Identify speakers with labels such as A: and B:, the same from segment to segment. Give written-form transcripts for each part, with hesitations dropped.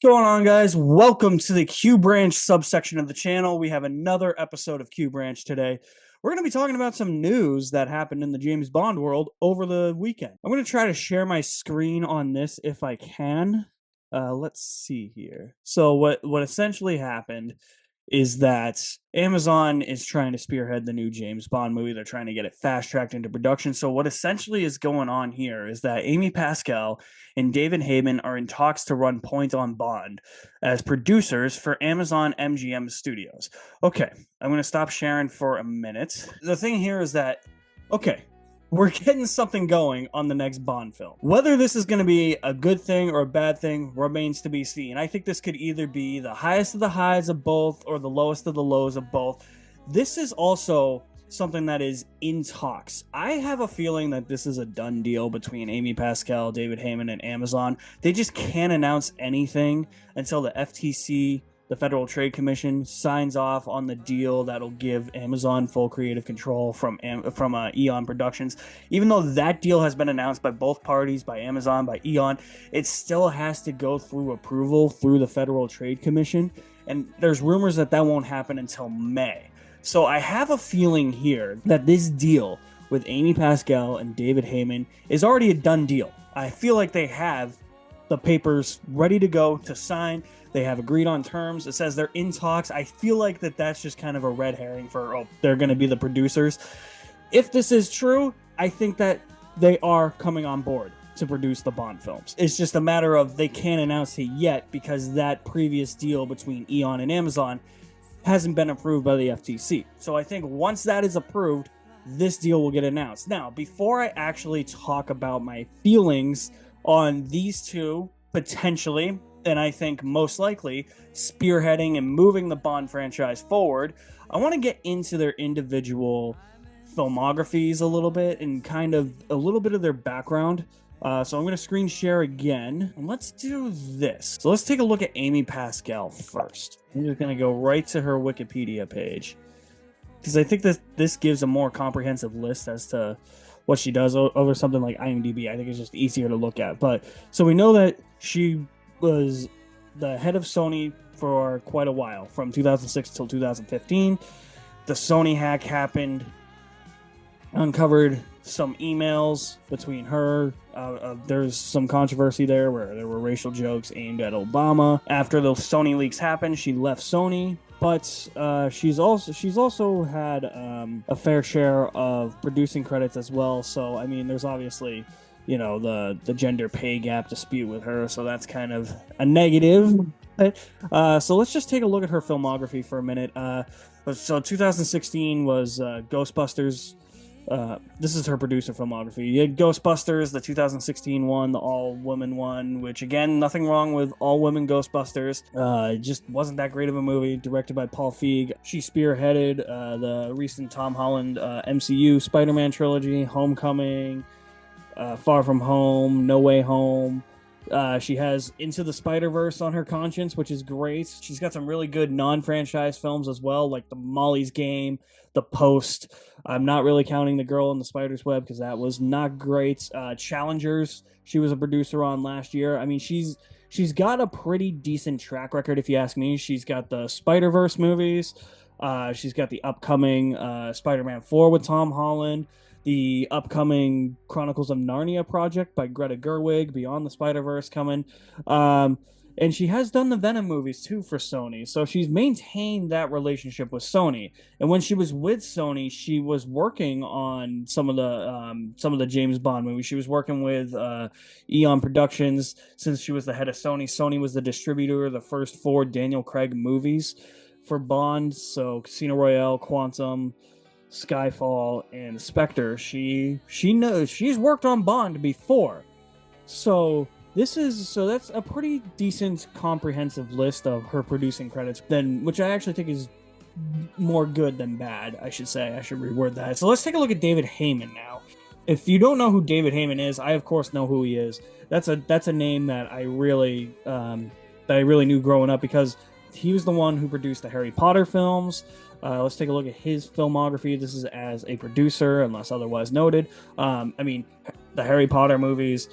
A: going on, guys? Welcome to the Q Branch subsection of the channel. We have another episode of Q Branch today. We're going to be talking about some news that happened in the James Bond world over the weekend. I'm going to try to share my screen on this if I can. Let's see here. So what essentially happened is that Amazon is trying to spearhead the new James Bond movie. They're trying to get it fast-tracked into production. So what essentially is going on here is that Amy Pascal and David Heyman are in talks to run Point on Bond as producers for Amazon MGM Studios. Okay, I'm going to stop sharing for a minute. The thing here is that, okay, we're getting something going on the next Bond film. Whether this is going to be a good thing or a bad thing remains to be seen. I think this could either be the highest of the highs of both or the lowest of the lows of both. This is also something that is in talks. I have a feeling that this is a done deal between Amy Pascal, David Heyman, and Amazon. They just can't announce anything until the FTC, the Federal Trade Commission, signs off on the deal that'll give Amazon full creative control from Eon Productions. Even though that deal has been announced by both parties, by Amazon, by Eon, it still has to go through approval through the Federal Trade Commission, and there's rumors that that won't happen until May. So I have a feeling here that this deal with Amy Pascal and David Heyman is already a done deal. I feel like they have the papers ready to go to sign. They have agreed on terms. It says they're in talks. I feel like that's just kind of a red herring for, oh, they're going to be the producers. If this is true, I think that they are coming on board to produce the Bond films. It's just a matter of they can't announce it yet because that previous deal between Eon and Amazon hasn't been approved by the FTC. So I think once that is approved, this deal will get announced. Now, before I actually talk about my feelings on these two potentially, and I think most likely, spearheading and moving the Bond franchise forward, I want to get into their individual filmographies a little bit and kind of a little bit of their background. So I'm going to screen share again, and let's do this. So let's take a look at Amy Pascal first. I'm just going to go right to her Wikipedia page, because I think this gives a more comprehensive list as to what she does over something like IMDb. I think it's just easier to look at. But so we know that she was the head of Sony for quite a while, from 2006 till 2015. The Sony hack happened, uncovered some emails between her. There's some controversy there where there were racial jokes aimed at Obama. After those Sony leaks happened, she left Sony, but she's also had a fair share of producing credits as well. So I mean, there's obviously, you know, the gender pay gap dispute with her, so that's kind of a negative. So let's just take a look at her filmography for a minute. So 2016 was Ghostbusters. This is her producer filmography. You had Ghostbusters, the 2016 one, the all-women one, which, again, nothing wrong with all-women Ghostbusters. It just wasn't that great of a movie, directed by Paul Feig. She spearheaded the recent Tom Holland MCU Spider-Man trilogy, Homecoming, Far From Home, No Way Home. She has Into the Spider-Verse on her conscience, which is great. She's got some really good non-franchise films as well, like The Molly's Game, The Post. I'm not really counting The Girl in the Spider's Web because that was not great. Challengers, she was a producer on last year. I mean, she's got a pretty decent track record, if you ask me. She's got the Spider-Verse movies. She's got the upcoming Spider-Man 4 with Tom Holland, the upcoming Chronicles of Narnia project by Greta Gerwig, Beyond the Spider-Verse coming. And she has done the Venom movies too for Sony. So she's maintained that relationship with Sony. And when she was with Sony, she was working on some of the James Bond movies. She was working with Eon Productions since she was the head of Sony. Sony was the distributor of the first 4 Daniel Craig movies for Bond. So Casino Royale, Quantum, Skyfall, and Spectre. She knows, she's worked on Bond before. So that's a pretty decent comprehensive list of her producing credits, which I actually think is more good than bad, I should say. I should reword that. So let's take a look at David Heyman now. If you don't know who David Heyman is, I of course know who he is. That's a name that I really knew growing up, because he was the one who produced the Harry Potter films. Let's take a look at his filmography. This is as a producer, unless otherwise noted. I mean, the Harry Potter movies,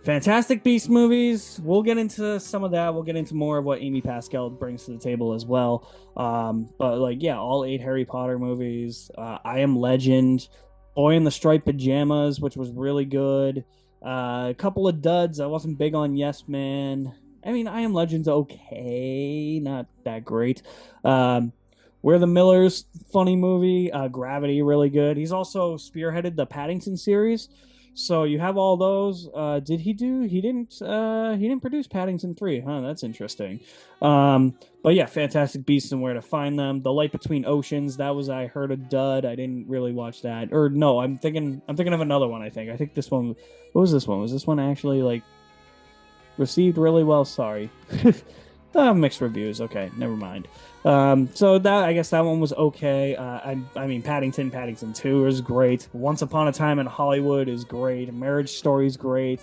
A: Fantastic Beast movies. We'll get into some of that. We'll get into more of what Amy Pascal brings to the table as well. But like, yeah, all 8 Harry Potter movies. I Am Legend, Boy in the Striped Pajamas, which was really good. A couple of duds. I wasn't big on Yes Man. I mean, I Am Legend's okay, not that great. We're the Millers, funny movie. Gravity, really good. He's also spearheaded the Paddington series. So you have all those. Did he do? He didn't. He didn't produce Paddington 3. Huh? That's interesting. But yeah, Fantastic Beasts and Where to Find Them. The Light Between Oceans. That was, I heard, a dud. I didn't really watch that. Or no, I'm thinking of another one. I think this one. What was this one? Was this one actually like received really well? Sorry. Mixed reviews. Okay, never mind. So that, I guess that one was okay. I mean, Paddington 2 is great. Once Upon a Time in Hollywood is great. Marriage Story is great.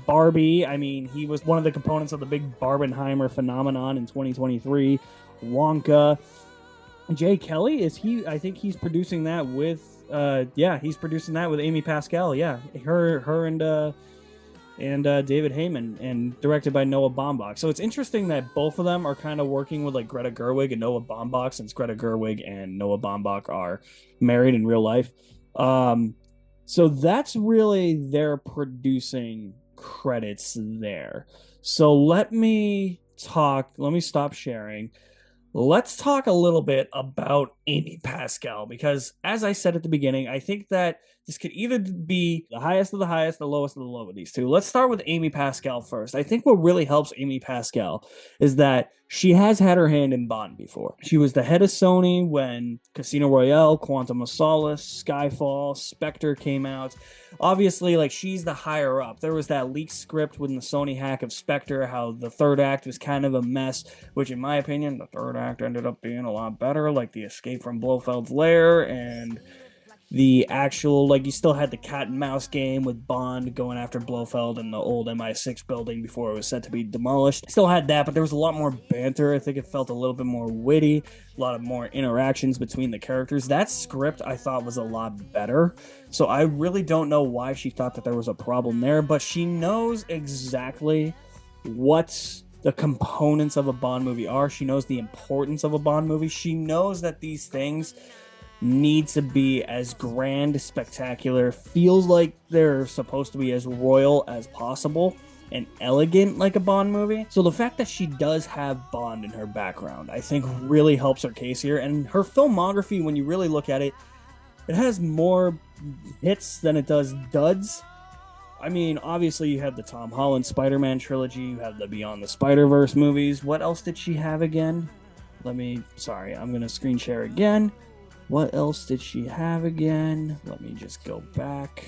A: Barbie, I mean, he was one of the components of the big Barbenheimer phenomenon in 2023. Wonka. Jay Kelly, is he? I think he's producing that with. He's producing that with Amy Pascal. Yeah, her and David Heyman, and directed by Noah Baumbach. So it's interesting that both of them are kind of working with like Greta Gerwig and Noah Baumbach, since Greta Gerwig and Noah Baumbach are married in real life. So that's really their producing credits there. So let me stop sharing. Let's talk a little bit about Amy Pascal, because as I said at the beginning, I think that this could either be the highest of the highest, the lowest of the low of these two. Let's start with Amy Pascal first. I think what really helps Amy Pascal is that she has had her hand in Bond before. She was the head of Sony when Casino Royale, Quantum of Solace, Skyfall, Spectre came out. Obviously, like, she's the higher up. There was that leaked script within the Sony hack of Spectre, how the third act was kind of a mess, which in my opinion, the third act ended up being a lot better, like the escape from Blofeld's lair and the actual, like, you still had the cat and mouse game with Bond going after Blofeld in the old MI6 building before it was set to be demolished. Still had that, but there was a lot more banter. I think it felt a little bit more witty, a lot of more interactions between the characters. That script I thought was a lot better. So I really don't know why she thought that there was a problem there, but she knows exactly what the components of a Bond movie are. She knows the importance of a Bond movie. She knows that these things need to be as grand, spectacular, feels like they're supposed to be as royal as possible and elegant like a Bond movie. So the fact that she does have Bond in her background, I think really helps her case here. And her filmography, when you really look at it, it has more hits than it does duds. I mean, obviously you have the Tom Holland Spider-Man trilogy, you have the Beyond the Spider-Verse movies. What else did she have again? I'm gonna screen share again. What else did she have again? Let me just go back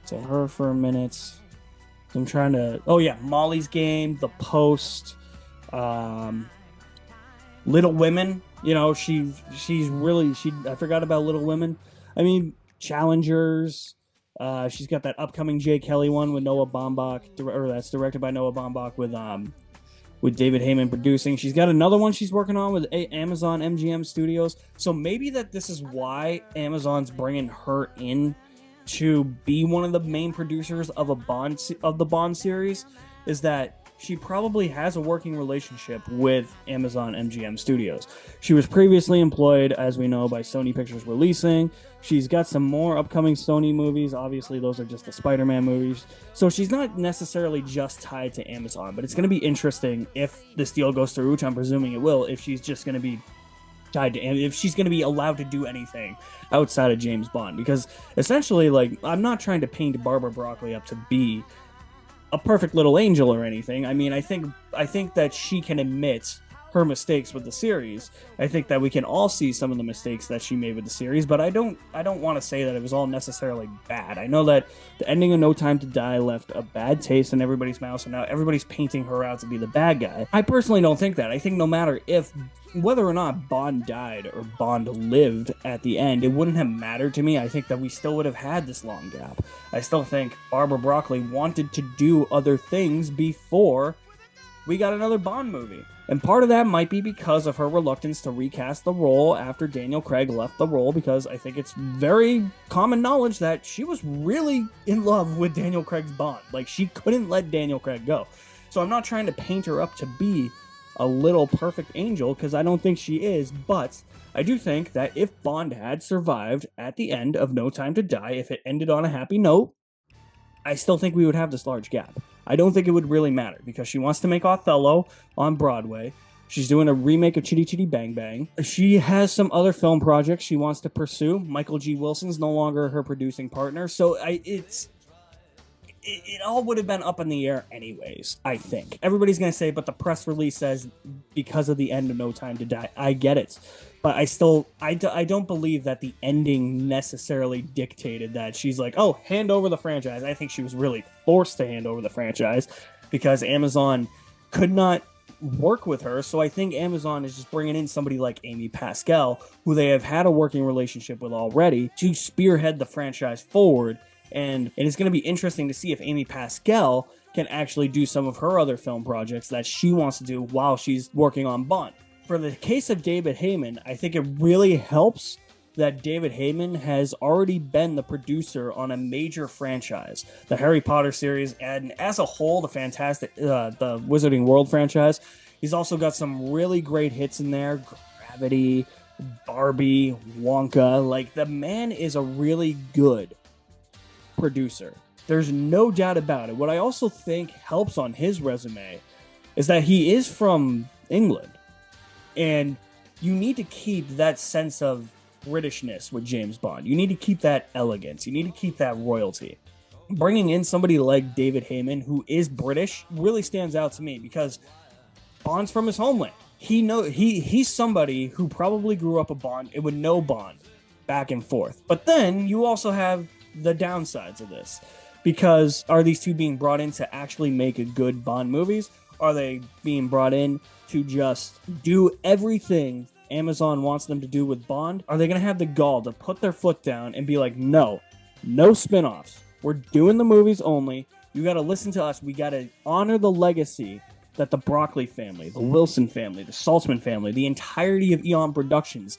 A: to her for a minute. I'm trying to... Oh, yeah. Molly's Game, The Post, Little Women. You know, she's really... I forgot about Little Women. I mean, Challengers. She's got that upcoming Jay Kelly one with Noah Baumbach, or that's directed by Noah Baumbach with David Heyman producing. She's got another one she's working on with Amazon MGM Studios. So maybe that this is why Amazon's bringing her in to be one of the main producers of the Bond series, is that she probably has a working relationship with Amazon MGM Studios. She was previously employed, as we know, by Sony Pictures Releasing. She's got some more upcoming Sony movies. Obviously, those are just the Spider-Man movies. So she's not necessarily just tied to Amazon, but it's going to be interesting if this deal goes through, which I'm presuming it will, if she's just going to be tied to, if she's going to be allowed to do anything outside of James Bond. Because essentially, like, I'm not trying to paint Barbara Broccoli up to be a perfect little angel or anything. I mean, I think that she can admit her mistakes with the series. I think that we can all see some of the mistakes that she made with the series, but I don't want to say that it was all necessarily bad. I know that the ending of No Time to Die left a bad taste in everybody's mouth, so now everybody's painting her out to be the bad guy. I personally don't think that. I think no matter whether or not Bond died or Bond lived at the end, it wouldn't have mattered to me. I think that we still would have had this long gap. I still think Barbara Broccoli wanted to do other things before we got another Bond movie. And part of that might be because of her reluctance to recast the role after Daniel Craig left the role, because I think it's very common knowledge that she was really in love with Daniel Craig's Bond. Like, she couldn't let Daniel Craig go. So I'm not trying to paint her up to be a little perfect angel, because I don't think she is, but I do think that if Bond had survived at the end of No Time to Die, if it ended on a happy note, I still think we would have this large gap. I don't think it would really matter, because she wants to make Othello on Broadway. She's doing a remake of Chitty Chitty Bang Bang. She has some other film projects she wants to pursue. Michael G. Wilson's no longer her producing partner, so it all would have been up in the air anyways, I think. Everybody's going to say, but the press release says because of the end of No Time to Die. I get it. But I don't believe that the ending necessarily dictated that she's like, oh, hand over the franchise. I think she was really forced to hand over the franchise because Amazon could not work with her. So I think Amazon is just bringing in somebody like Amy Pascal, who they have had a working relationship with already, to spearhead the franchise forward. And it's going to be interesting to see if Amy Pascal can actually do some of her other film projects that she wants to do while she's working on Bond. For the case of David Heyman, I think it really helps that David Heyman has already been the producer on a major franchise, the Harry Potter series, and as a whole, the Wizarding World franchise. He's also got some really great hits in there: Gravity, Barbie, Wonka. Like, the man is a really good producer. There's no doubt about it. What I also think helps on his resume is that he is from England, and you need to keep that sense of Britishness with James Bond. You need to keep that elegance. You need to keep that royalty. Bringing in somebody like David Heyman, who is British, really stands out to me because Bond's from his homeland. He's somebody who probably grew up a Bond and would know Bond back and forth. But then you also have the downsides of this, because are these two being brought in to actually make a good Bond movies? Are they being brought in to just do everything Amazon wants them to do with Bond? Are they going to have the gall to put their foot down and be like, no spin-offs. We're doing the movies only. You got to listen to us. We got to honor the legacy that the Broccoli family, the Wilson family, the Saltzman family, the entirety of Eon Productions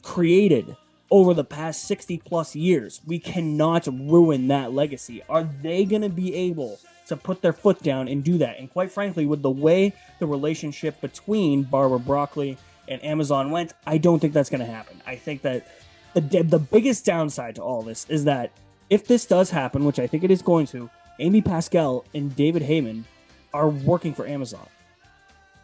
A: created over the past 60 plus years. We cannot ruin that legacy. Are they going to be able to put their foot down and do that? And quite frankly, with the way the relationship between Barbara Broccoli and Amazon went, I don't think that's going to happen. I think that the biggest downside to all this is that if this does happen, which I think it is going to, Amy Pascal and David Heyman are working for Amazon.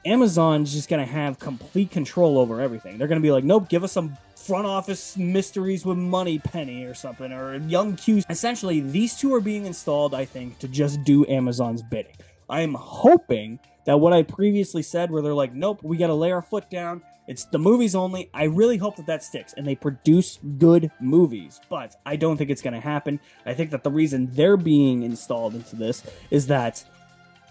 A: Amazon's just going to have complete control over everything. They're going to be like, nope, give us some front office mysteries with Money Penny or something, or Young Q. Essentially, these two are being installed, I think, to just do Amazon's bidding. I'm hoping that what I previously said, where they're like, nope, we got to lay our foot down, it's the movies only, I really hope that sticks and they produce good movies. But I don't think it's going to happen. I think that the reason they're being installed into this is that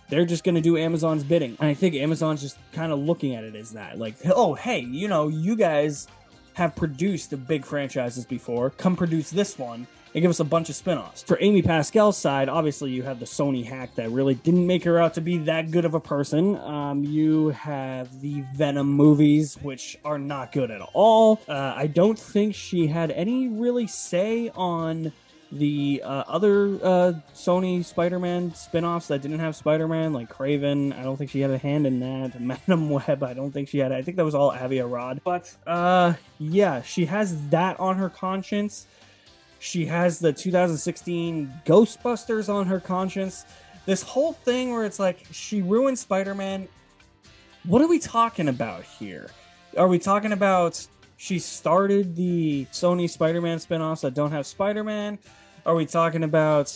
A: they're just going to do Amazon's bidding. And I think Amazon's just kind of looking at it as that. Like, oh, hey, you guys have produced the big franchises before. Come produce this one and give us a bunch of spin-offs. For Amy Pascal's side, obviously you have the Sony hack that really didn't make her out to be that good of a person. You have the Venom movies, which are not good at all. I don't think she had any really say on the other Sony Spider-Man spin-offs that didn't have Spider-Man, like Kraven. I don't think she had a hand in that. Madam Web, I don't think she had. I think that was all Avi Arad. But yeah, she has that on her conscience. She has the 2016 Ghostbusters on her conscience. This whole thing where it's like, she ruined Spider-Man. What are we talking about here? Are we talking about she started the Sony Spider-Man spin-offs that don't have Spider-Man? Are we talking about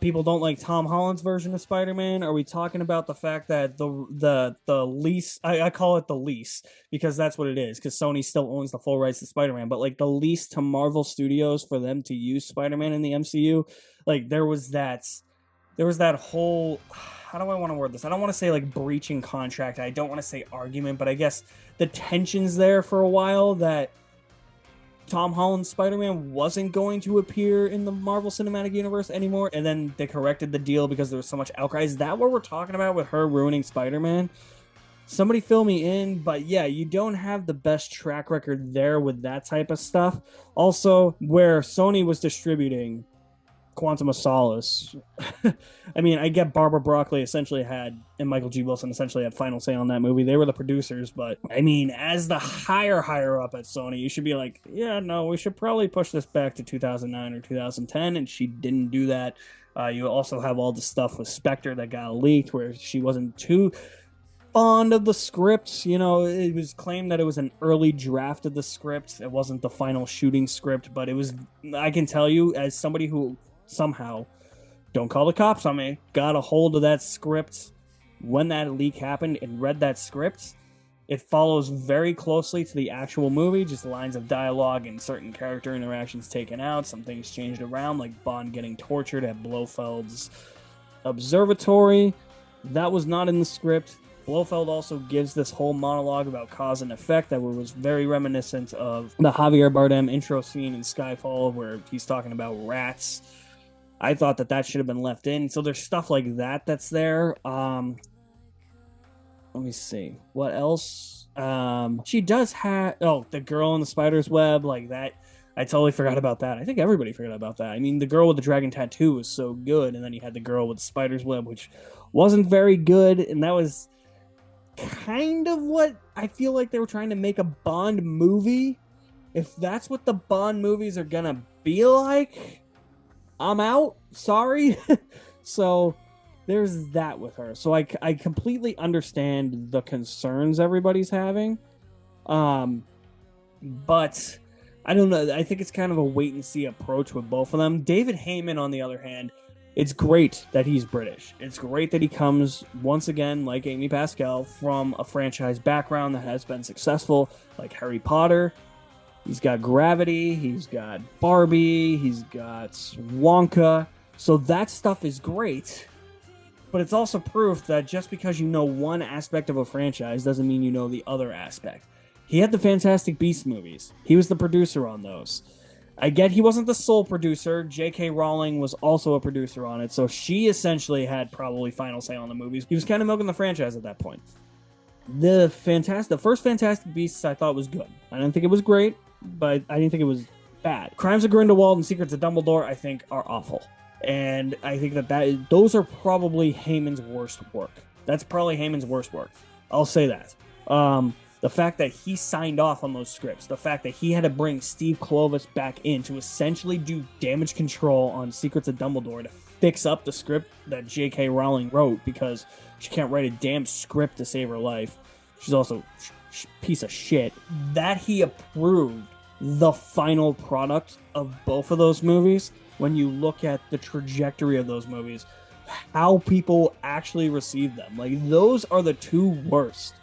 A: people don't like Tom Holland's version of Spider-Man? Are we talking about the fact that the lease, I call it the lease because that's what it is, because Sony still owns the full rights to Spider-Man, but like the lease to Marvel Studios for them to use Spider-Man in the MCU, like there was that whole, how do I want to word this? I don't want to say like breaching contract. I don't want to say argument, but I guess the tensions there for a while that Tom Holland's Spider-Man wasn't going to appear in the Marvel Cinematic Universe anymore, and then they corrected the deal because there was so much outcry. Is that what we're talking about with her ruining Spider-Man? Somebody fill me in, but yeah, you don't have the best track record there with that type of stuff. Also, where Sony was distributing Quantum of Solace. I mean, I get Barbara Broccoli essentially had, and Michael G. Wilson essentially had final say on that movie. They were the producers, but I mean, as the higher up at Sony, you should be like, yeah, no, we should probably push this back to 2009 or 2010, and she didn't do that. You also have all the stuff with Spectre that got leaked, where she wasn't too fond of the script. You know, it was claimed that it was an early draft of the script. It wasn't the final shooting script, but it was, I can tell you, as somebody who somehow, don't call the cops on me, got a hold of that script when that leak happened and read that script. It follows very closely to the actual movie, just lines of dialogue and certain character interactions taken out, some things changed around, like Bond getting tortured at Blofeld's observatory. That was not in the script. Blofeld also gives this whole monologue about cause and effect that was very reminiscent of the Javier Bardem intro scene in Skyfall, where he's talking about rats. I thought that should have been left in. So there's stuff like that that's there. Let me see. What else? She does have... Oh, the girl in the spider's web, like that. I totally forgot about that. I think everybody forgot about that. I mean, the girl with the dragon tattoo was so good, and then you had the girl with the spider's web, which wasn't very good, and that was kind of what I feel like they were trying to make a Bond movie. If that's what the Bond movies are gonna be like, I'm out. Sorry. So there's that with her. So I completely understand the concerns everybody's having. But I don't know. I think it's kind of a wait and see approach with both of them. David Heyman, on the other hand, it's great that he's British. It's great that he comes, once again, like Amy Pascal, from a franchise background that has been successful, like Harry Potter. He's got Gravity, he's got Barbie, he's got Wonka. So that stuff is great, but it's also proof that just because you know one aspect of a franchise doesn't mean you know the other aspect. He had the Fantastic Beasts movies. He was the producer on those. I get he wasn't the sole producer. J.K. Rowling was also a producer on it, so she essentially had probably final say on the movies. He was kind of milking the franchise at that point. The first Fantastic Beasts I thought was good. I didn't think it was great, but I didn't think it was bad. Crimes of Grindelwald and Secrets of Dumbledore, I think, are awful. And I think those are probably Heyman's worst work. That's probably Heyman's worst work. I'll say that. The fact that he signed off on those scripts, the fact that he had to bring Steve Kloves back in to essentially do damage control on Secrets of Dumbledore to fix up the script that J.K. Rowling wrote because she can't write a damn script to save her life. She's also a piece of shit. That he approved the final product of both of those movies, when you look at the trajectory of those movies, how people actually received them. Like, those are the two worst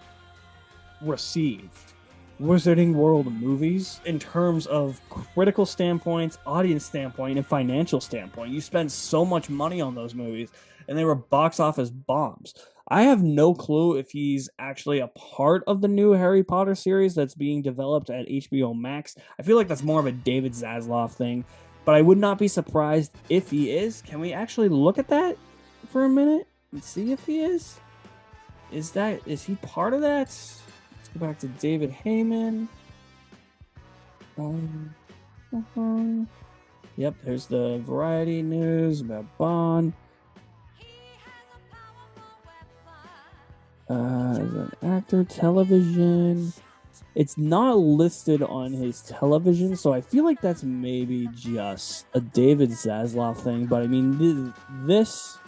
A: received Wizarding World movies in terms of critical standpoints, audience standpoint, and financial standpoint. You spend so much money on those movies, and they were box office bombs. I have no clue if he's actually a part of the new Harry Potter series that's being developed at HBO Max. I feel like that's more of a David Zaslav thing, but I would not be surprised if he is. Can we actually look at that for a minute and see if he is? Is he part of that? Let's go back to David Heyman. Yep, there's the Variety news about Bond. As an actor, television. It's not listed on his television, so I feel like that's maybe just a David Zaslav thing. But I mean, this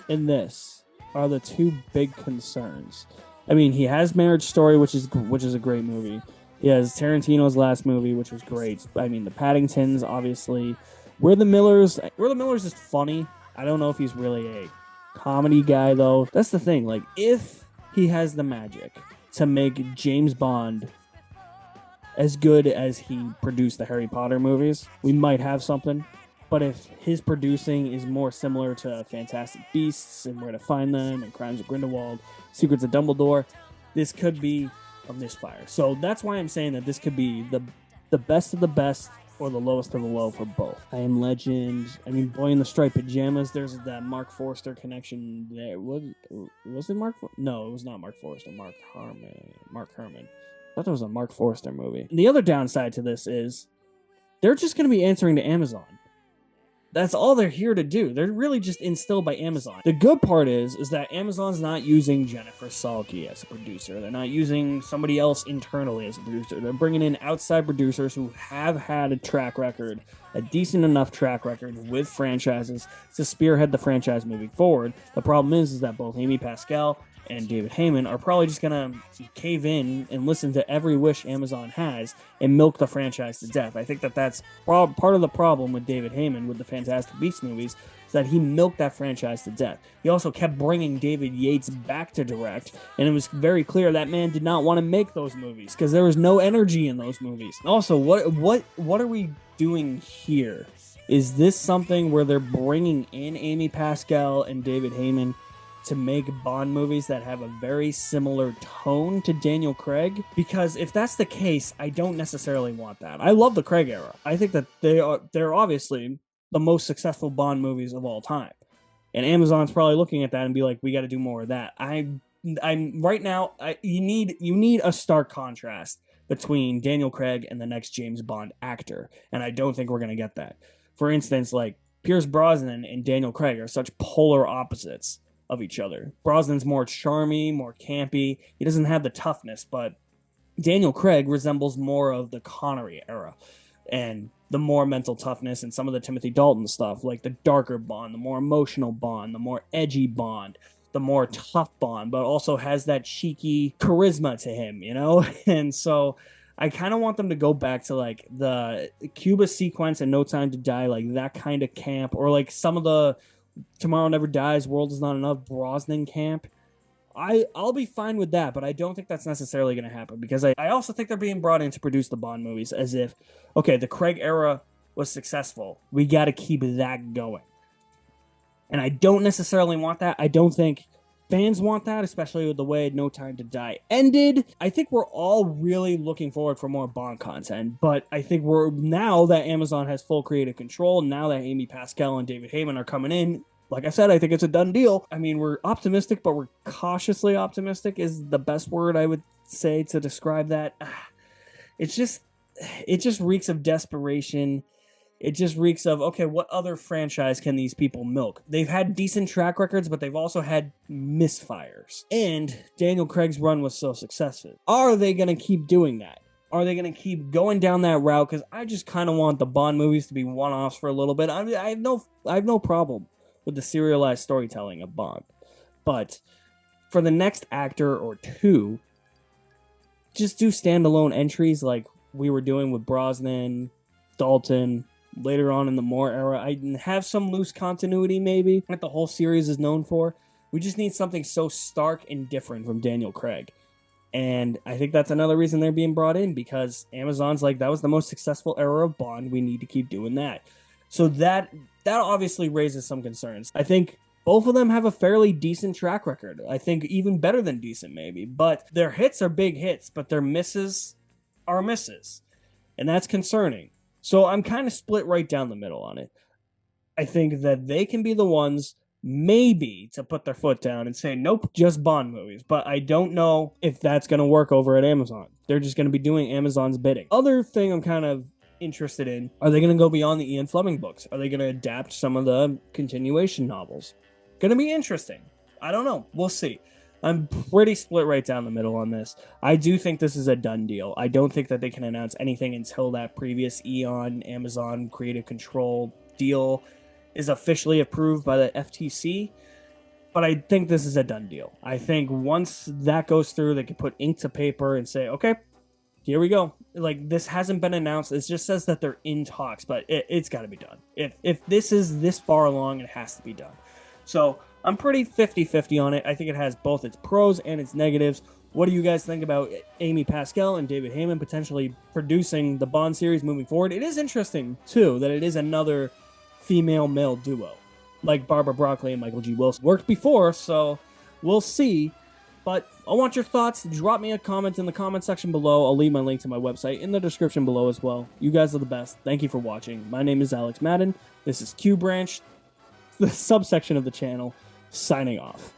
A: and this are the two big concerns. I mean, he has Marriage Story, which is a great movie. He has Tarantino's last movie, which was great. I mean, the Paddingtons, obviously. We're the Millers is funny. I don't know if he's really a comedy guy, though. That's the thing. Like, if he has the magic to make James Bond as good as he produced the Harry Potter movies, we might have something. But if his producing is more similar to Fantastic Beasts and Where to Find Them and Crimes of Grindelwald, Secrets of Dumbledore, this could be a misfire. So that's why I'm saying that this could be the the best of the best or the lowest of the low for both. I Am Legend. I mean, Boy in the Striped Pajamas. There's that Mark Forster connection there. Was it Mark? No, it was not Mark Forster. Mark Herman. I thought it was a Mark Forster movie. And the other downside to this is they're just going to be answering to Amazon. That's all they're here to do. They're really just instilled by Amazon. The good part is that Amazon's not using Jennifer Salke as a producer. They're not using somebody else internally as a producer. They're bringing in outside producers who have had a track record, a decent enough track record with franchises to spearhead the franchise moving forward. The problem is that both Amy Pascal and David Heyman are probably just going to cave in and listen to every wish Amazon has and milk the franchise to death. I think that's part of the problem with David Heyman with the Fantastic Beasts movies, is that he milked that franchise to death. He also kept bringing David Yates back to direct, and it was very clear that man did not want to make those movies because there was no energy in those movies. Also, what are we doing here? Is this something where they're bringing in Amy Pascal and David Heyman to make Bond movies that have a very similar tone to Daniel Craig? Because if that's the case, I don't necessarily want that. I love the Craig era. I think that they're obviously the most successful Bond movies of all time. And Amazon's probably looking at that and be like, we got to do more of that. I'm right now, you need a stark contrast between Daniel Craig and the next James Bond actor. And I don't think we're going to get that. For instance, like Pierce Brosnan and Daniel Craig are such polar opposites of each other. Brosnan's more charmy, more campy. He doesn't have the toughness, but Daniel Craig resembles more of the Connery era and the more mental toughness and some of the Timothy Dalton stuff, like the darker Bond, the more emotional Bond, the more edgy Bond, the more tough Bond, but also has that cheeky charisma to him, you know? And so I kind of want them to go back to like the Cuba sequence and No Time to Die, like that kind of camp, or like some of the Tomorrow Never Dies, World Is Not Enough, Brosnan camp. I'll be fine with that, but I don't think that's necessarily going to happen because I also think they're being brought in to produce the Bond movies as if, okay, the Craig era was successful. We got to keep that going. And I don't necessarily want that. I don't think fans want that, especially with the way No Time to Die ended. I think we're all really looking forward for more Bond content, but I think now that Amazon has full creative control, now that Amy Pascal and David Heyman are coming in, like I said, I think it's a done deal. I mean, we're optimistic, but we're cautiously optimistic is the best word I would say to describe that. It just reeks of desperation. It just reeks of, okay, what other franchise can these people milk? They've had decent track records, but they've also had misfires. And Daniel Craig's run was so successful. Are they going to keep doing that? Are they going to keep going down that route? Because I just kind of want the Bond movies to be one-offs for a little bit. I have no problem with the serialized storytelling of Bond. But for the next actor or two, just do standalone entries like we were doing with Brosnan, Dalton, later on in the Moore era. I have some loose continuity, maybe, that the whole series is known for. We just need something so stark and different from Daniel Craig. And I think that's another reason they're being brought in, because Amazon's like, that was the most successful era of Bond. We need to keep doing that. So that obviously raises some concerns. I think both of them have a fairly decent track record. I think even better than decent, maybe. But their hits are big hits, but their misses are misses. And that's concerning. So I'm kind of split right down the middle on it. I think that they can be the ones maybe to put their foot down and say, nope, just Bond movies. But I don't know if that's going to work over at Amazon. They're just going to be doing Amazon's bidding. Other thing I'm kind of interested in, are they going to go beyond the Ian Fleming books? Are they going to adapt some of the continuation novels? Going to be interesting. I don't know. We'll see. I'm pretty split right down the middle on this. I do think this is a done deal. I don't think that they can announce anything until that previous Eon Amazon Creative Control deal is officially approved by the FTC. But I think this is a done deal. I think once that goes through, they can put ink to paper and say, okay, here we go. Like, this hasn't been announced. It just says that they're in talks, but it's got to be done. If this is this far along, it has to be done. So I'm pretty 50-50 on it. I think it has both its pros and its negatives. What do you guys think about Amy Pascal and David Heyman potentially producing the Bond series moving forward? It is interesting, too, that it is another female-male duo, like Barbara Broccoli and Michael G. Wilson. Worked before, so we'll see. But I want your thoughts. Drop me a comment in the comment section below. I'll leave my link to my website in the description below as well. You guys are the best. Thank you for watching. My name is Alex Madden. This is Q Branch, the subsection of the channel, signing off.